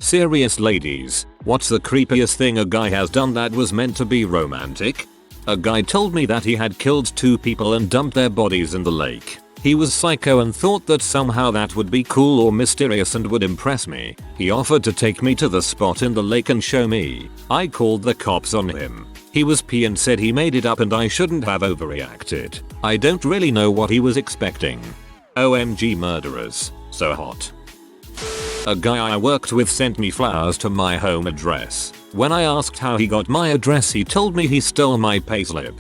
Serious ladies, what's the creepiest thing a guy has done that was meant to be romantic? A guy told me that he had killed 2 people and dumped their bodies in the lake. He was psycho and thought that somehow that would be cool or mysterious and would impress me. He offered to take me to the spot in the lake and show me. I called the cops on him. He was pee and said he made it up and I shouldn't have overreacted. I don't really know what he was expecting. OMG murderers, so hot. A guy I worked with sent me flowers to my home address. When I asked how he got my address, he told me he stole my payslip.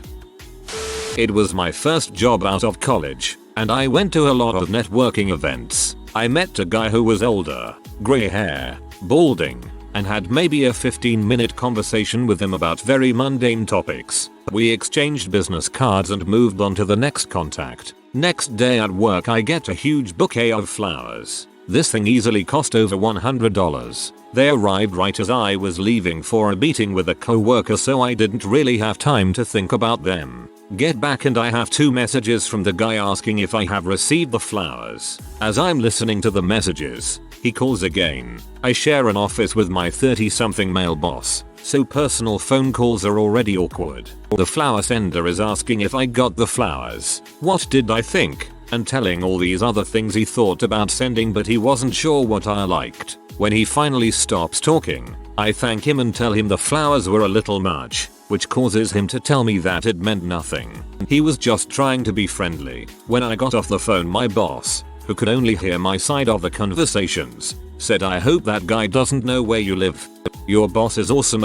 It was my first job out of college, and I went to a lot of networking events. I met a guy who was older, grey hair, balding, and had maybe a 15-minute conversation with him about very mundane topics. We exchanged business cards and moved on to the next contact. Next day at work I get a huge bouquet of flowers. This thing easily cost over $100. They arrived right as I was leaving for a meeting with a coworker, so I didn't really have time to think about them. Get back and I have 2 messages from the guy asking if I have received the flowers. As I'm listening to the messages, he calls again. I share an office with my 30-something male boss, so personal phone calls are already awkward. The flower sender is asking if I got the flowers. What did I think? And telling all these other things he thought about sending, but he wasn't sure what I liked. When he finally stops talking, I thank him and tell him the flowers were a little much, which causes him to tell me that it meant nothing. He was just trying to be friendly. When I got off the phone, my boss, who could only hear my side of the conversations, said, "I hope that guy doesn't know where you live. Your boss is awesome."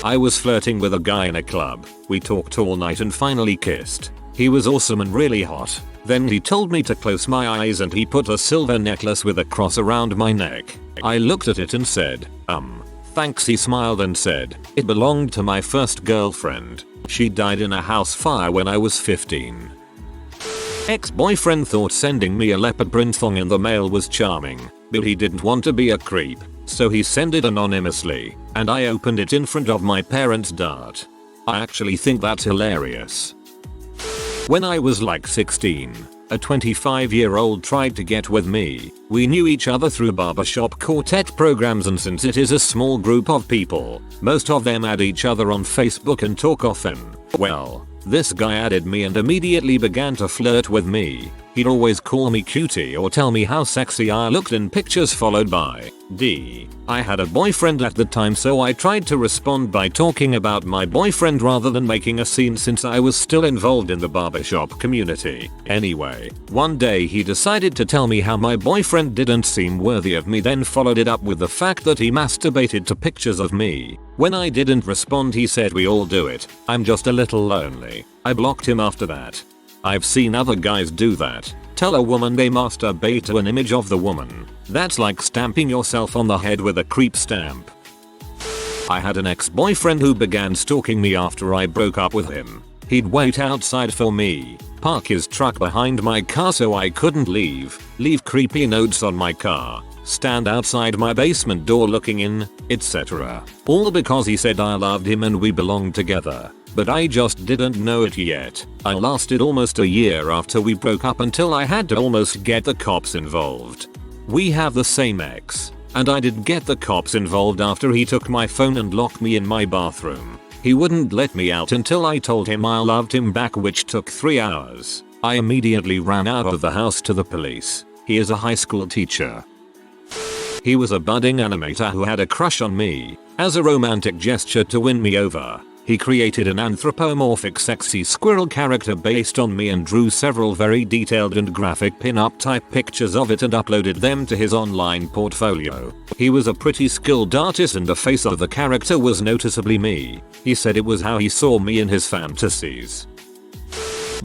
I was flirting with a guy in a club. We talked all night and finally kissed. He was awesome and really hot. Then he told me to close my eyes and he put a silver necklace with a cross around my neck. I looked at it and said, thanks. He smiled and said, "It belonged to my first girlfriend. She died in a house fire when I was 15. Ex-boyfriend thought sending me a leopard print thong in the mail was charming, but he didn't want to be a creep, so he sent it anonymously, and I opened it in front of my parents' dart. I actually think that's hilarious. When I was like 16, a 25-year-old tried to get with me. We knew each other through barbershop quartet programs, and since it is a small group of people, most of them add each other on Facebook and talk often. Well, this guy added me and immediately began to flirt with me. He'd always call me cutie or tell me how sexy I looked in pictures, followed by D. I had a boyfriend at the time, so I tried to respond by talking about my boyfriend rather than making a scene, since I was still involved in the barbershop community. Anyway, one day he decided to tell me how my boyfriend didn't seem worthy of me, then followed it up with the fact that he masturbated to pictures of me. When I didn't respond, he said, "We all do it. I'm just a little lonely." I blocked him after that. I've seen other guys do that. Tell a woman they masturbate to an image of the woman. That's like stamping yourself on the head with a creep stamp. I had an ex-boyfriend who began stalking me after I broke up with him. He'd wait outside for me, park his truck behind my car so I couldn't leave creepy notes on my car, stand outside my basement door looking in, etc. All because he said I loved him and we belonged together. But I just didn't know it yet. I lasted almost a year after we broke up until I had to almost get the cops involved. We have the same ex, and I did get the cops involved after he took my phone and locked me in my bathroom. He wouldn't let me out until I told him I loved him back, which took 3 hours. I immediately ran out of the house to the police. He is a high school teacher. He was a budding animator who had a crush on me. As a romantic gesture to win me over, he created an anthropomorphic sexy squirrel character based on me and drew several very detailed and graphic pin-up type pictures of it and uploaded them to his online portfolio. He was a pretty skilled artist and the face of the character was noticeably me. He said it was how he saw me in his fantasies.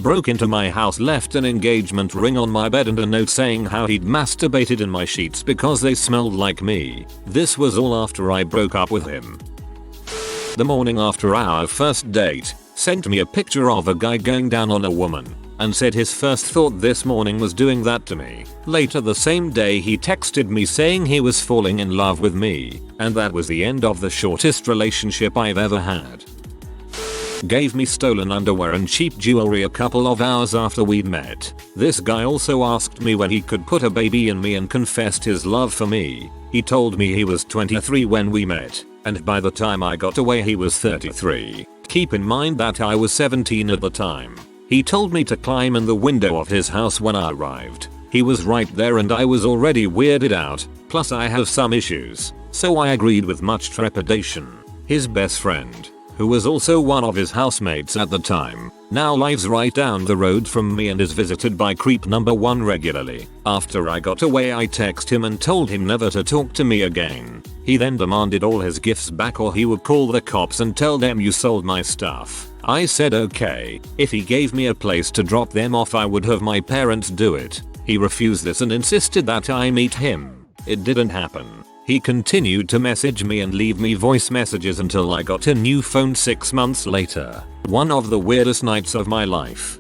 Broke into my house, left an engagement ring on my bed and a note saying how he'd masturbated in my sheets because they smelled like me. This was all after I broke up with him. The morning after our first date, sent me a picture of a guy going down on a woman, and said his first thought this morning was doing that to me. Later the same day he texted me saying he was falling in love with me, and that was the end of the shortest relationship I've ever had. Gave me stolen underwear and cheap jewelry a couple of hours after we'd met. This guy also asked me when he could put a baby in me and confessed his love for me. He told me he was 23 when we met, and by the time I got away he was 33. Keep in mind that I was 17 at the time. He told me to climb in the window of his house when I arrived. He was right there and I was already weirded out, plus I have some issues, so I agreed with much trepidation. His best friend, who was also one of his housemates at the time, now lives right down the road from me and is visited by creep number 1 regularly. After I got away I texted him and told him never to talk to me again. He then demanded all his gifts back or he would call the cops and tell them you sold my stuff. I said okay, if he gave me a place to drop them off I would have my parents do it. He refused this and insisted that I meet him. It didn't happen. He continued to message me and leave me voice messages until I got a new phone 6 months later. One of the weirdest nights of my life.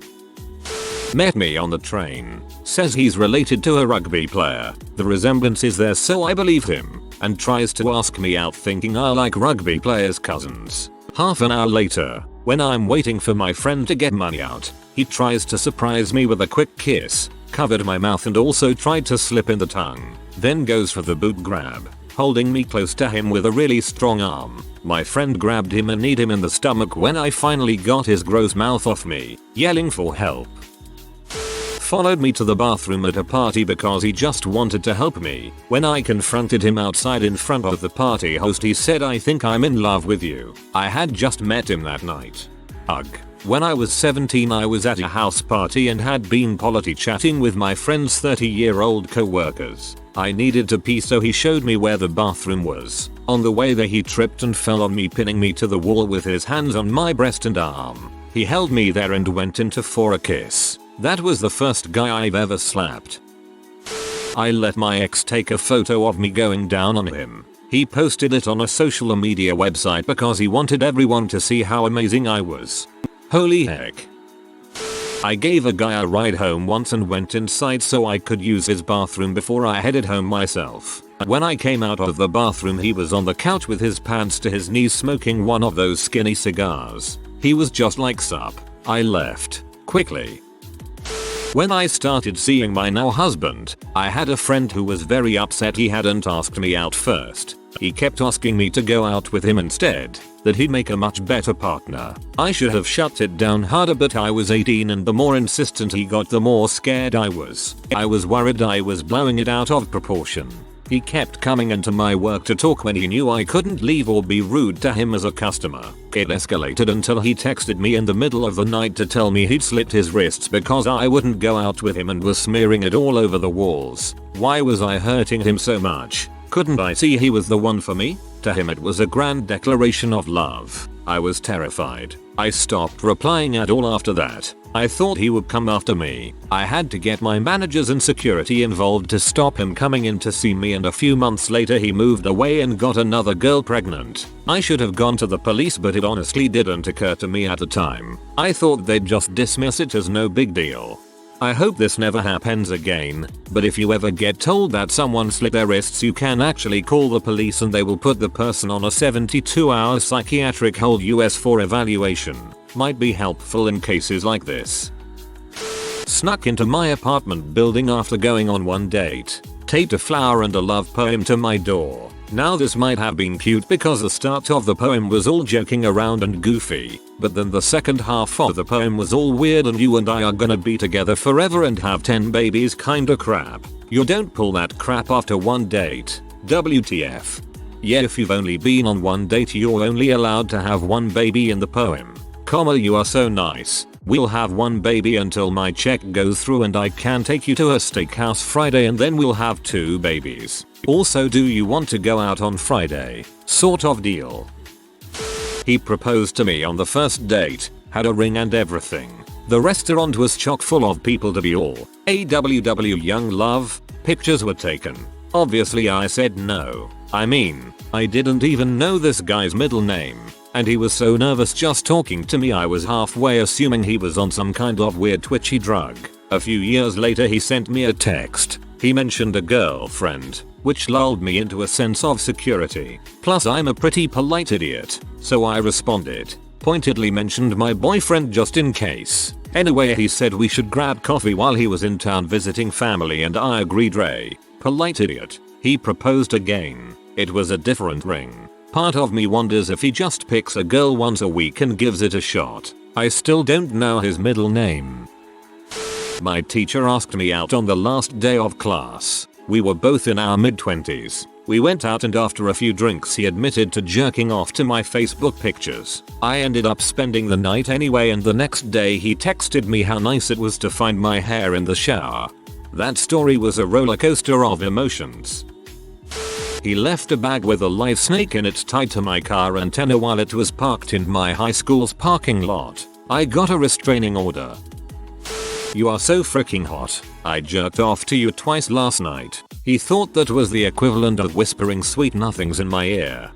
Met me on the train. Says he's related to a rugby player. The resemblance is there so I believed him. And tries to ask me out thinking I like rugby players' cousins. Half an hour later, when I'm waiting for my friend to get money out, he tries to surprise me with a quick kiss. Covered my mouth and also tried to slip in the tongue. Then goes for the boot grab, holding me close to him with a really strong arm. My friend grabbed him and kneed him in the stomach when I finally got his gross mouth off me, yelling for help. Followed me to the bathroom at a party because he just wanted to help me. When I confronted him outside in front of the party host he said I think I'm in love with you. I had just met him that night. Ugh. When I was 17 I was at a house party and had been polity chatting with my friend's 30-year-old co-workers. I needed to pee so he showed me where the bathroom was. On the way there he tripped and fell on me pinning me to the wall with his hands on my breast and arm. He held me there and went into for a kiss. That was the first guy I've ever slapped. I let my ex take a photo of me going down on him. He posted it on a social media website because he wanted everyone to see how amazing I was. Holy heck. I gave a guy a ride home once and went inside so I could use his bathroom before I headed home myself. When I came out of the bathroom he was on the couch with his pants to his knees smoking one of those skinny cigars. He was just like sup. I left quickly. When I started seeing my now husband, I had a friend who was very upset he hadn't asked me out first. He kept asking me to go out with him instead, that he'd make a much better partner. I should have shut it down harder but I was 18 and the more insistent he got the more scared I was. I was worried I was blowing it out of proportion. He kept coming into my work to talk when he knew I couldn't leave or be rude to him as a customer. It escalated until he texted me in the middle of the night to tell me he'd slit his wrists because I wouldn't go out with him and was smearing it all over the walls. Why was I hurting him so much? Couldn't I see he was the one for me? To him it was a grand declaration of love. I was terrified. I stopped replying at all after that. I thought he would come after me. I had to get my managers and security involved to stop him coming in to see me and a few months later he moved away and got another girl pregnant. I should have gone to the police but it honestly didn't occur to me at the time. I thought they'd just dismiss it as no big deal. I hope this never happens again, but if you ever get told that someone slit their wrists you can actually call the police and they will put the person on a 72-hour psychiatric hold US for evaluation. Might be helpful in cases like this. Snuck into my apartment building after going on one date. Taped a flower and a love poem to my door. Now this might have been cute because the start of the poem was all joking around and goofy, but then the second half of the poem was all weird and you and I are gonna be together forever and have 10 babies kinda crap. You don't pull that crap after one date. WTF. Yeah, if you've only been on one date you're only allowed to have one baby in the poem. Comma, you are so nice. We'll have one baby until my check goes through and I can take you to a steakhouse Friday and then we'll have 2 babies. Also, do you want to go out on Friday? Sort of deal. He proposed to me on the first date, had a ring and everything. The restaurant was chock full of people to be all AWW young love. Pictures were taken. Obviously I said no. I mean, I didn't even know this guy's middle name. And he was so nervous just talking to me I was halfway assuming he was on some kind of weird twitchy drug. A few years later he sent me a text. He mentioned a girlfriend, which lulled me into a sense of security. Plus I'm a pretty polite idiot, so I responded, pointedly mentioned my boyfriend just in case. Anyway, he said we should grab coffee while he was in town visiting family and I agreed. Ray, polite idiot. He proposed again. It was a different ring. Part of me wonders if he just picks a girl once a week and gives it a shot. I still don't know his middle name. My teacher asked me out on the last day of class. We were both in our mid-20s. We went out and after a few drinks he admitted to jerking off to my Facebook pictures. I ended up spending the night anyway and the next day he texted me how nice it was to find my hair in the shower. That story was a roller coaster of emotions. He left a bag with a live snake in it tied to my car antenna while it was parked in my high school's parking lot. I got a restraining order. You are so freaking hot. I jerked off to you twice last night. He thought that was the equivalent of whispering sweet nothings in my ear.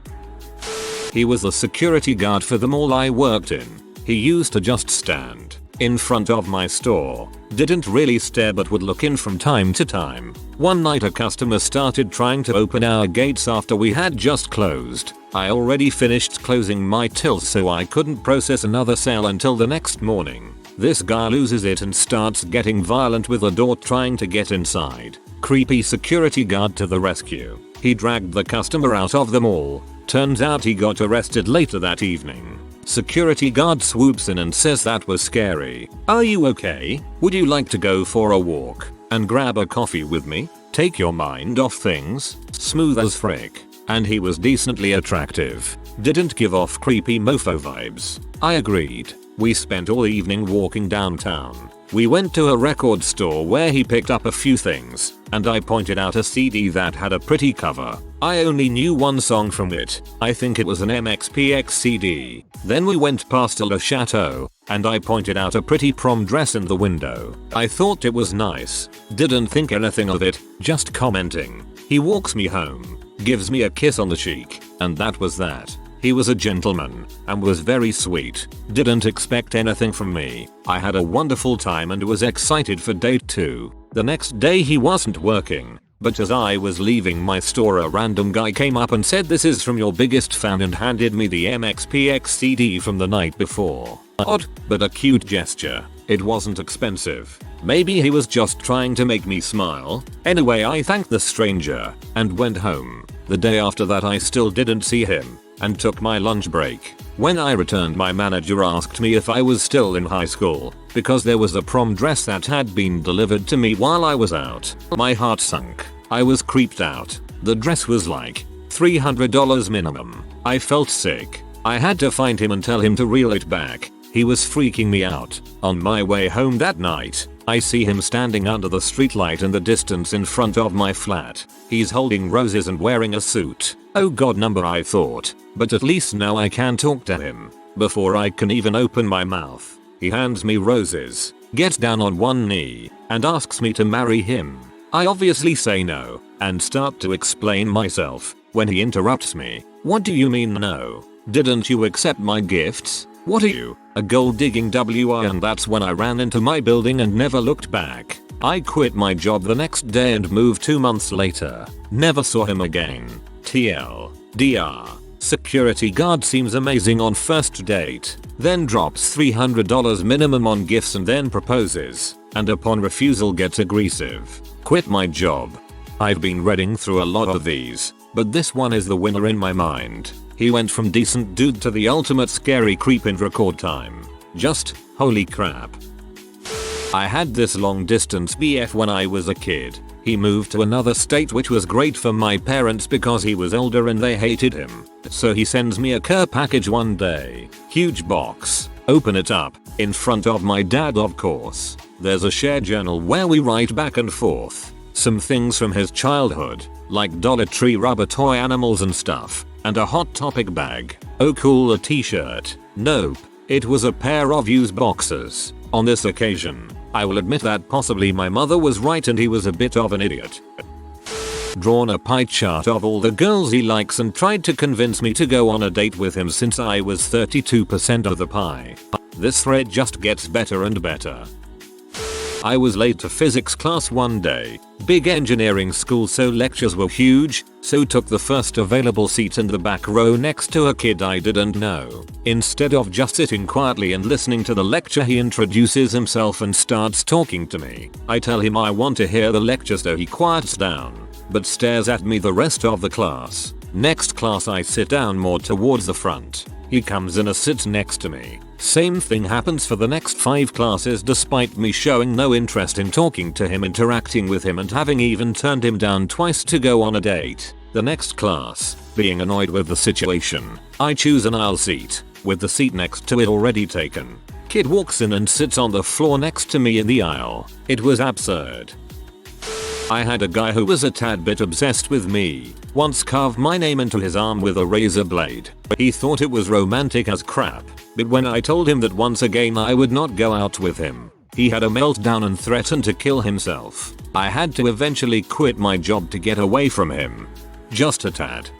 He was the security guard for the mall I worked in. He used to just stand in front of my store. Didn't really stare but would look in from time to time. One night a customer started trying to open our gates after we had just closed. I already finished closing my tills so I couldn't process another sale until the next morning. This guy loses it and starts getting violent with the door trying to get inside. Creepy security guard to the rescue. He dragged the customer out of the mall. Turns out he got arrested later that evening. Security guard swoops in and says that was scary. Are you okay? Would you like to go for a walk and grab a coffee with me? Take your mind off things. Smooth as frick. And he was decently attractive. Didn't give off creepy mofo vibes. I agreed. We spent all evening walking downtown. We went to a record store where he picked up a few things, and I pointed out a CD that had a pretty cover. I only knew one song from it. I think it was an MXPX CD. Then we went past Le Chateau, and I pointed out a pretty prom dress in the window. I thought it was nice. Didn't think anything of it, just commenting. He walks me home, gives me a kiss on the cheek, and that was that. He was a gentleman and was very sweet. Didn't expect anything from me. I had a wonderful time and was excited for date 2. The next day he wasn't working, but as I was leaving my store a random guy came up and said this is from your biggest fan and handed me the MXPX CD from the night before. Odd, but a cute gesture. It wasn't expensive. Maybe he was just trying to make me smile. Anyway, I thanked the stranger and went home. The day after that I still didn't see him and took my lunch break. When I returned, my manager asked me if I was still in high school because there was a prom dress that had been delivered to me while I was out. My heart sunk. I was creeped out. The dress was like $300 minimum. I felt sick. I had to find him and tell him to reel it back. He was freaking me out. On my way home that night, I see him standing under the streetlight in the distance in front of my flat. He's holding roses and wearing a suit. Oh god number, I thought. But at least now I can talk to him. Before I can even open my mouth, he hands me roses, gets down on one knee, and asks me to marry him. I obviously say no, and start to explain myself, when he interrupts me. What do you mean no? Didn't you accept my gifts? What are you, a gold-digging WI? And that's when I ran into my building and never looked back. I quit my job the next day and moved 2 months later. Never saw him again. TLDR. Security guard seems amazing on first date, then drops $300 minimum on gifts and then proposes, and upon refusal gets aggressive. Quit my job. I've been reading through a lot of these, but this one is the winner in my mind. He went from decent dude to the ultimate scary creep in record time. Just, holy crap. I had this long distance BF when I was a kid. He moved to another state, which was great for my parents because he was older and they hated him. So he sends me a care package one day. Huge box. Open it up. In front of my dad, of course. There's a shared journal where we write back and forth. Some things from his childhood, like Dollar Tree rubber toy animals and stuff. And a Hot Topic bag. Oh cool, a t-shirt. Nope. It was a pair of used boxers. On this occasion, I will admit that possibly my mother was right and he was a bit of an idiot. Drawn a pie chart of all the girls he likes and tried to convince me to go on a date with him since I was 32% of the pie. This thread just gets better and better. I was late to physics class one day. Big engineering school, so lectures were huge, so took the first available seat in the back row next to a kid I didn't know. Instead of just sitting quietly and listening to the lecture, he introduces himself and starts talking to me. I tell him I want to hear the lecture, so he quiets down, but stares at me the rest of the class. Next class I sit down more towards the front. He comes in and sits next to me. Same thing happens for the next 5 classes despite me showing no interest in talking to him, interacting with him, and having even turned him down twice to go on a date. The next class, being annoyed with the situation, I choose an aisle seat, with the seat next to it already taken. Kid walks in and sits on the floor next to me in the aisle. It was absurd. I had a guy who was a tad bit obsessed with me. Once carved my name into his arm with a razor blade. He thought it was romantic as crap, but when I told him that once again I would not go out with him, he had a meltdown and threatened to kill himself. I had to eventually quit my job to get away from him. Just a tad.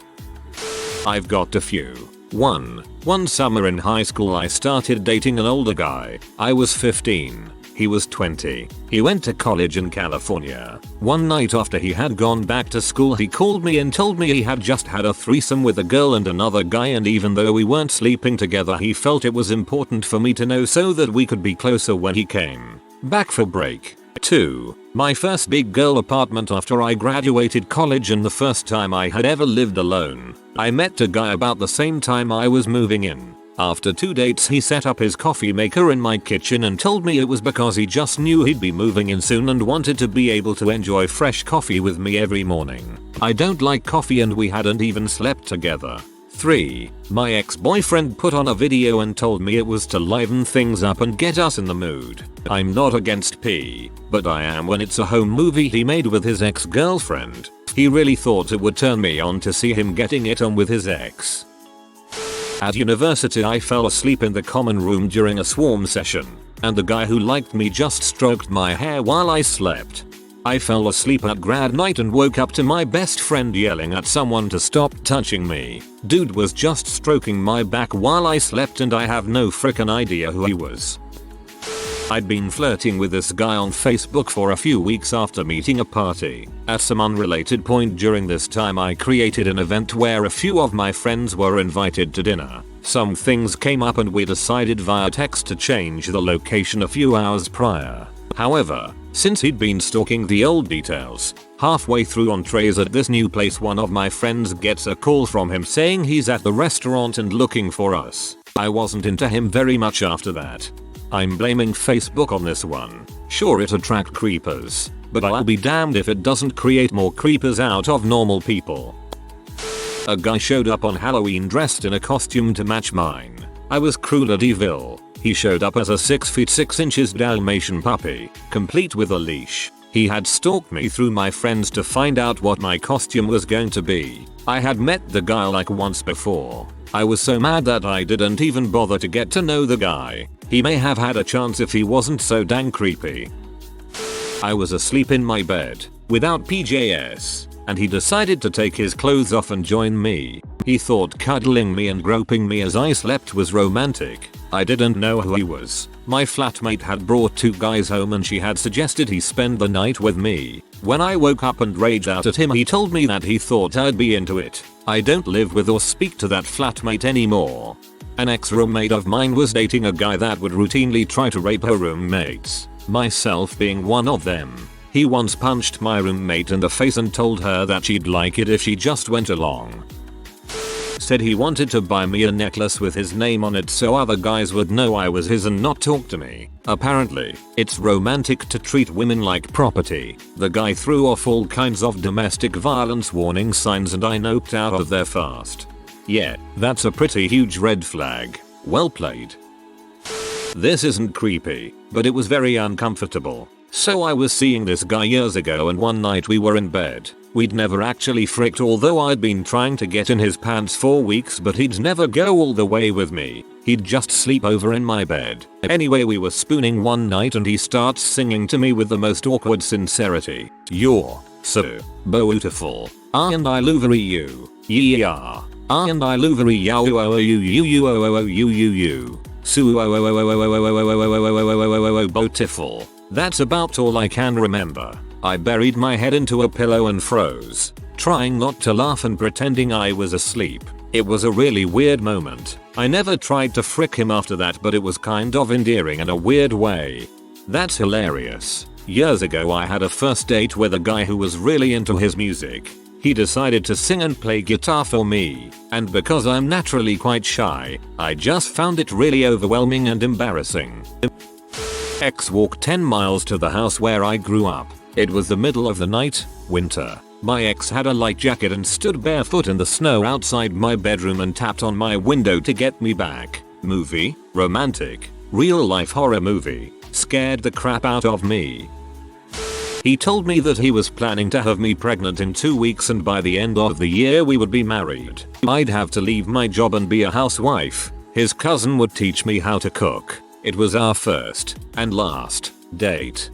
I've got a few. One summer in high school I started dating an older guy. I was 15. He was 20. He went to college in California. One night after he had gone back to school, he called me and told me he had just had a threesome with a girl and another guy, and even though we weren't sleeping together, he felt it was important for me to know so that we could be closer when he came back for break. 2. My first big girl apartment after I graduated college and the first time I had ever lived alone. I met a guy about the same time I was moving in. After 2 dates he set up his coffee maker in my kitchen and told me it was because he just knew he'd be moving in soon and wanted to be able to enjoy fresh coffee with me every morning. I don't like coffee and we hadn't even slept together. 3. My ex-boyfriend put on a video and told me it was to liven things up and get us in the mood. I'm not against pee, but I am when it's a home movie he made with his ex-girlfriend. He really thought it would turn me on to see him getting it on with his ex. At university I fell asleep in the common room during a swarm session, and the guy who liked me just stroked my hair while I slept. I fell asleep at grad night and woke up to my best friend yelling at someone to stop touching me. Dude was just stroking my back while I slept and I have no frickin' idea who he was. I'd been flirting with this guy on Facebook for a few weeks after meeting a party. At some unrelated point during this time I created an event where a few of my friends were invited to dinner. Some things came up and we decided via text to change the location a few hours prior. However, since he'd been stalking the old details, halfway through entrees at this new place one of my friends gets a call from him saying he's at the restaurant and looking for us. I wasn't into him very much after that. I'm blaming Facebook on this one. Sure, it attracts creepers, but I'll be damned if it doesn't create more creepers out of normal people. A guy showed up on Halloween dressed in a costume to match mine. I was Cruella de Vil. He showed up as a 6 feet 6 inches Dalmatian puppy, complete with a leash. He had stalked me through my friends to find out what my costume was going to be. I had met the guy like once before. I was so mad that I didn't even bother to get to know the guy. He may have had a chance if he wasn't so dang creepy. I was asleep in my bed, without PJs, and he decided to take his clothes off and join me. He thought cuddling me and groping me as I slept was romantic. I didn't know who he was. My flatmate had brought 2 guys home and she had suggested he spend the night with me. When I woke up and raged out at him, he told me that he thought I'd be into it. I don't live with or speak to that flatmate anymore. An ex-roommate of mine was dating a guy that would routinely try to rape her roommates, myself being one of them. He once punched my roommate in the face and told her that she'd like it if she just went along. Said he wanted to buy me a necklace with his name on it so other guys would know I was his and not talk to me. Apparently, it's romantic to treat women like property. The guy threw off all kinds of domestic violence warning signs and I noped out of there fast. Yeah, that's a pretty huge red flag. Well played. This isn't creepy, but it was very uncomfortable. So I was seeing this guy years ago and one night we were in bed. We'd never actually fricked, although I'd been trying to get in his pants for weeks, but he'd never go all the way with me. He'd just sleep over in my bed. Anyway, we were spooning one night and he starts singing to me with the most awkward sincerity. "You're so beautiful. And I love you. Yeah. And I love you. So beautiful. That's about all I can remember. I buried my head into a pillow and froze, trying not to laugh and pretending I was asleep. It was a really weird moment. I never tried to frick him after that, but it was kind of endearing in a weird way. That's hilarious. Years ago I had a first date with a guy who was really into his music. He decided to sing and play guitar for me, and because I'm naturally quite shy, I just found it really overwhelming and embarrassing. Ex walked 10 miles to the house where I grew up. It was the middle of the night, winter. My ex had a light jacket and stood barefoot in the snow outside my bedroom and tapped on my window to get me back. Movie, romantic, real life horror movie, scared the crap out of me. He told me that he was planning to have me pregnant in 2 weeks and by the end of the year we would be married. I'd have to leave my job and be a housewife. His cousin would teach me how to cook. It was our first and last date.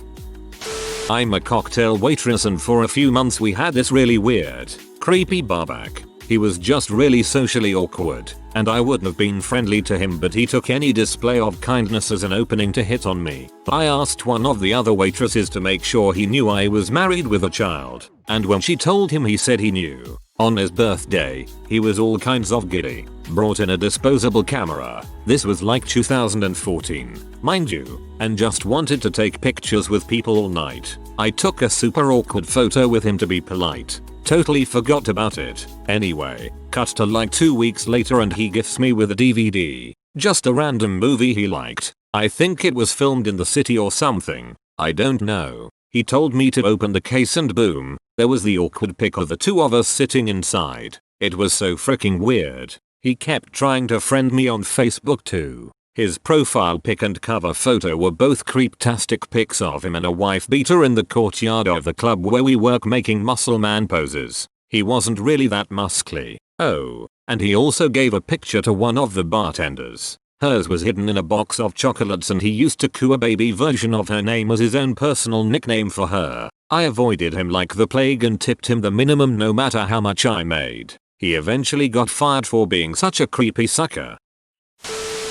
I'm a cocktail waitress and for a few months we had this really weird, creepy barback. He was just really socially awkward, and I wouldn't have been friendly to him, but he took any display of kindness as an opening to hit on me. I asked one of the other waitresses to make sure he knew I was married with a child, and when she told him he said he knew. On his birthday, he was all kinds of giddy, brought in a disposable camera, this was like 2014, mind you, and just wanted to take pictures with people all night. I took a super awkward photo with him to be polite. Totally forgot about it. Anyway, cut to like 2 weeks later and he gifts me with a DVD. Just a random movie he liked. I think it was filmed in the city or something. I don't know. He told me to open the case and boom, there was the awkward pic of the two of us sitting inside. It was so freaking weird. He kept trying to friend me on Facebook too. His profile pic and cover photo were both creeptastic pics of him and a wife beater in the courtyard of the club where we work making muscle man poses. He wasn't really that muscly. Oh, and he also gave a picture to one of the bartenders. Hers was hidden in a box of chocolates and he used to coo a baby version of her name as his own personal nickname for her. I avoided him like the plague and tipped him the minimum no matter how much I made. He eventually got fired for being such a creepy sucker.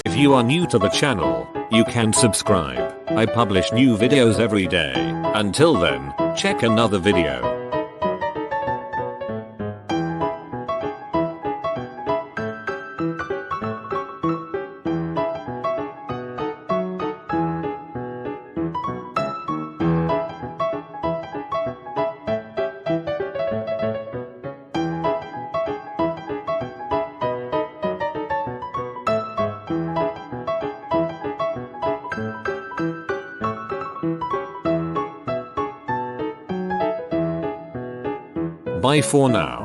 If you are new to the channel, you can subscribe. I publish new videos every day. Until then, check another video. Bye for now.